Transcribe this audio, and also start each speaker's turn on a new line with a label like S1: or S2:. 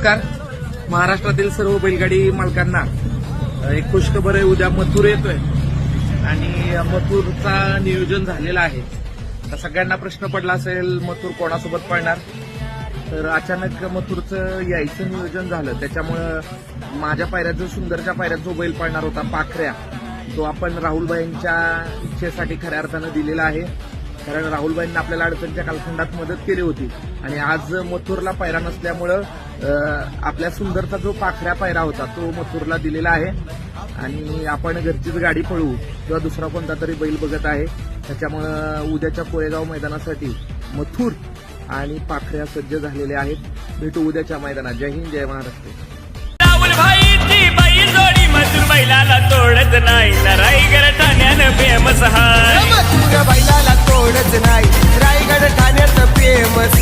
S1: नमस्कार. महाराष्ट्रातील सर्व बैलगाडी मालकांना एक खुशखबर आहे. उद्या मथुर येतोय आणि मथुरचा नियोजन झालेला आहे. तर सगळ्यांना प्रश्न पडला असेल मथुर कोणासोबत पळणार. तर अचानक मथुरचं यायचं नियोजन झालं. त्याच्यामुळं माझ्या पायऱ्यात सुंदरच्या पायऱ्यात जो बैल पळणार होता पाखऱ्या, तो आपण राहुलबाईंच्या इच्छेसाठी खऱ्या अर्थानं दिलेला आहे. कारण राहुलबाईंनी आपल्याला अडचणीच्या कालखंडात मदत केली होती आणि आज मथुरला पायरा नसल्यामुळं आपल्या सुंदरचा जो पाखऱ्या पायरा होता तो मथुरला दिलेला आहे. आणि आपण घरचीच गाडी पळवू किंवा दुसरा कोणता तरी बैल बघत आहे. त्याच्यामुळं उद्याच्या कोळेगाव मैदानासाठी मथुर आणि पाखऱ्या सज्ज झालेले आहेत. भेटू उद्याच्या मैदानात. जय हिंद, जय महाराष्ट्र.
S2: राहुलभाईची बाई जोडी मथुर बैलाला तोडत नाही. रायगड ठाण्यानं फेमस हाय.
S3: मथुर बैलाला तोडत नाही. रायगड ठाण्याचं फेमस.